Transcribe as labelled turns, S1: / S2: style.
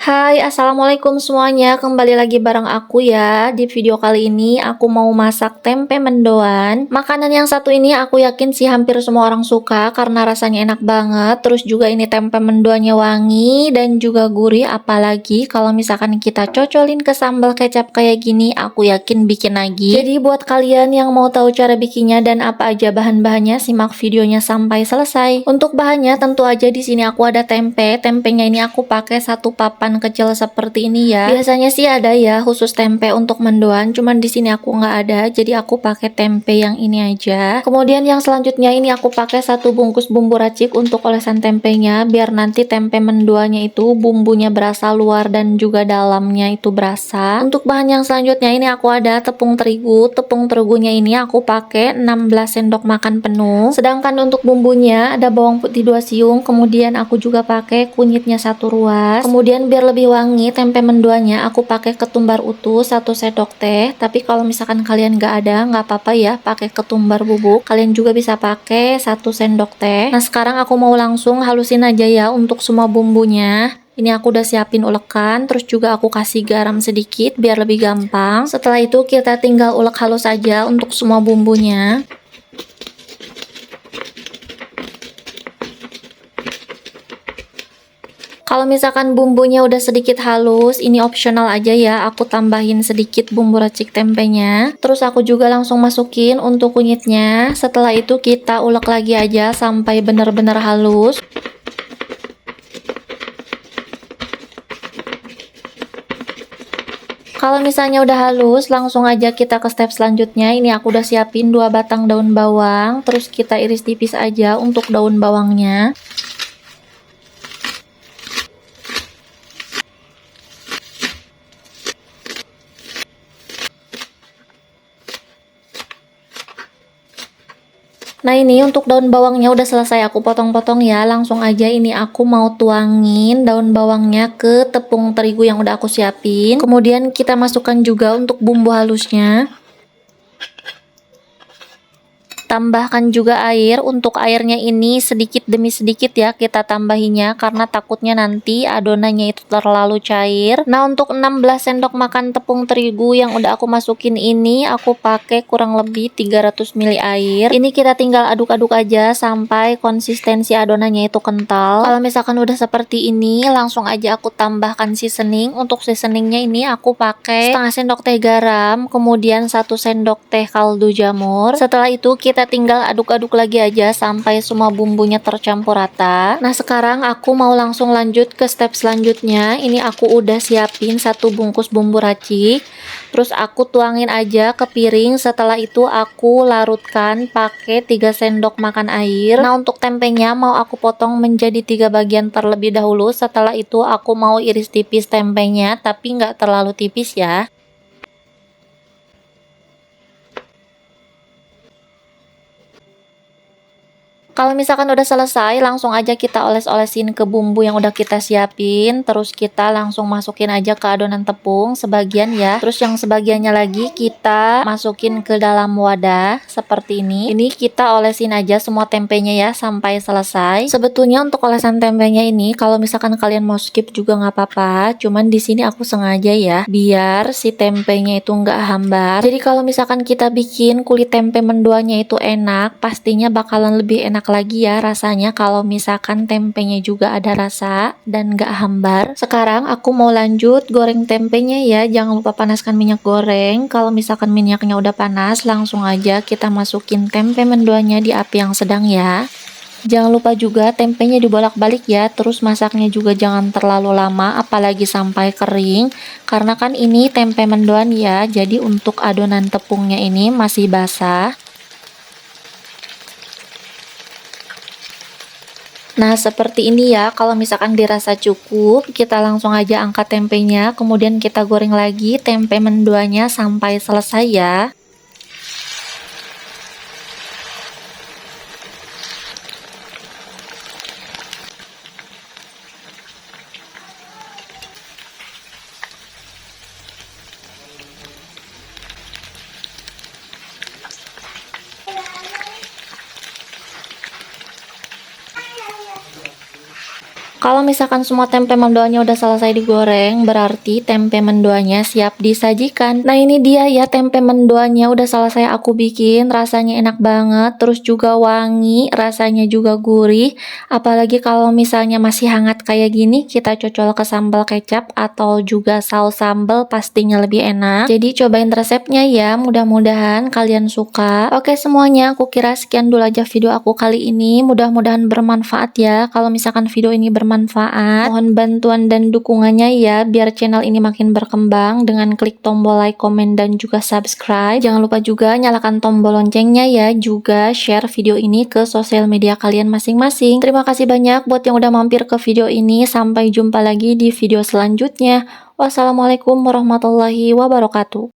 S1: Hai, assalamualaikum semuanya. Kembali lagi bareng aku ya. Di video kali ini aku mau masak tempe mendoan. Makanan yang satu ini aku yakin sih hampir semua orang suka karena rasanya enak banget. Terus juga ini tempe mendoannya wangi dan juga gurih. Apalagi kalau misalkan kita cocolin ke sambal kecap kayak gini, aku yakin bikin lagi. Jadi buat kalian yang mau tahu cara bikinnya dan apa aja bahan-bahannya, simak videonya sampai selesai. Untuk bahannya tentu aja di sini aku ada tempe. Tempenya ini aku pakai satu papan kecil seperti ini ya. Biasanya sih ada ya khusus tempe untuk mendoan, cuman di sini aku nggak ada, jadi aku pakai tempe yang ini aja. Kemudian yang selanjutnya ini aku pakai satu bungkus bumbu racik untuk olesan tempenya, biar nanti tempe mendoannya itu bumbunya berasa luar dan juga dalamnya itu berasa. Untuk bahan yang selanjutnya ini aku ada tepung terigu. Tepung terigunya ini aku pakai 16 sendok makan penuh. Sedangkan untuk bumbunya ada bawang putih 2 siung, kemudian aku juga pakai kunyitnya 1 ruas. Kemudian biar lebih wangi tempe mendoannya aku pakai ketumbar utuh 1 sendok teh. Tapi kalau misalkan kalian nggak ada, nggak apa-apa ya pakai ketumbar bubuk. Kalian juga bisa pakai 1 sendok teh. Nah sekarang aku mau langsung halusin aja ya untuk semua bumbunya. Ini aku udah siapin ulekan, terus juga aku kasih garam sedikit biar lebih gampang. Setelah itu kita tinggal ulek halus aja untuk semua bumbunya. Kalau misalkan bumbunya udah sedikit halus, ini opsional aja ya, aku tambahin sedikit bumbu racik tempenya. Terus aku juga langsung masukin untuk kunyitnya. Setelah itu kita ulek lagi aja sampai benar-benar halus. Kalau misalnya udah halus, langsung aja kita ke step selanjutnya. Ini aku udah siapin 2 batang daun bawang, terus kita iris tipis aja untuk daun bawangnya. Nah ini untuk daun bawangnya udah selesai aku potong-potong ya. Langsung aja ini aku mau tuangin daun bawangnya ke tepung terigu yang udah aku siapin. Kemudian kita masukkan juga untuk bumbu halusnya. Tambahkan juga air. Untuk airnya ini sedikit demi sedikit ya kita tambahinya karena takutnya nanti adonannya itu terlalu cair. Nah untuk 16 sendok makan tepung terigu yang udah aku masukin ini aku pakai kurang lebih 300 ml air. Ini kita tinggal aduk-aduk aja sampai konsistensi adonannya itu kental. Kalau misalkan udah seperti ini langsung aja aku tambahkan seasoning. Untuk seasoningnya ini aku pakai setengah sendok teh garam, kemudian 1 sendok teh kaldu jamur. Setelah itu kita tinggal aduk-aduk lagi aja sampai semua bumbunya tercampur rata. Nah sekarang aku mau langsung lanjut ke step selanjutnya. Ini aku udah siapin 1 bungkus bumbu racik, terus aku tuangin aja ke piring. Setelah itu aku larutkan pakai 3 sendok makan air. Nah untuk tempenya mau aku potong menjadi 3 bagian terlebih dahulu. Setelah itu aku mau iris tipis tempenya, tapi nggak terlalu tipis ya. Kalau misalkan udah selesai, langsung aja kita oles-olesin ke bumbu yang udah kita siapin. Terus kita langsung masukin aja ke adonan tepung sebagian ya. Terus yang sebagiannya lagi kita masukin ke dalam wadah seperti ini. Ini kita olesin aja semua tempenya ya sampai selesai. Sebetulnya untuk olesan tempenya ini kalau misalkan kalian mau skip juga nggak apa-apa. Cuman di sini aku sengaja ya biar si tempenya itu nggak hambar. Jadi kalau misalkan kita bikin kulit tempe mendoannya itu enak, pastinya bakalan lebih enak lagi ya rasanya kalau misalkan tempenya juga ada rasa dan gak hambar. Sekarang aku mau lanjut goreng tempenya ya. Jangan lupa panaskan minyak goreng. Kalau misalkan minyaknya udah panas, langsung aja kita masukin tempe mendoannya di api yang sedang ya. Jangan lupa juga tempenya dibolak-balik ya. Terus masaknya juga jangan terlalu lama, apalagi sampai kering, karena kan ini tempe mendoan ya, jadi untuk adonan tepungnya ini masih basah. Nah seperti ini ya. Kalau misalkan dirasa cukup, kita langsung aja angkat tempenya, kemudian kita goreng lagi tempe mendoannya sampai selesai ya. Kalau misalkan semua tempe mendoannya udah selesai digoreng, berarti tempe mendoannya siap disajikan. Nah ini dia ya tempe mendoannya udah selesai aku bikin, rasanya enak banget, terus juga wangi, rasanya juga gurih. Apalagi kalau misalnya masih hangat kayak gini, kita cocol ke sambal kecap atau juga saus sambal pastinya lebih enak. Jadi cobain resepnya ya, mudah-mudahan kalian suka. Oke semuanya, aku kira sekian dulu aja video aku kali ini, mudah-mudahan bermanfaat ya. Kalau misalkan video ini bermanfaat, mohon bantuan dan dukungannya ya, biar channel ini makin berkembang dengan klik tombol like, komen, dan juga subscribe. Jangan lupa juga nyalakan tombol loncengnya ya, juga share video ini ke sosial media kalian masing-masing. Terima kasih banyak buat yang udah mampir ke video ini, sampai jumpa lagi di video selanjutnya. Wassalamualaikum warahmatullahi wabarakatuh.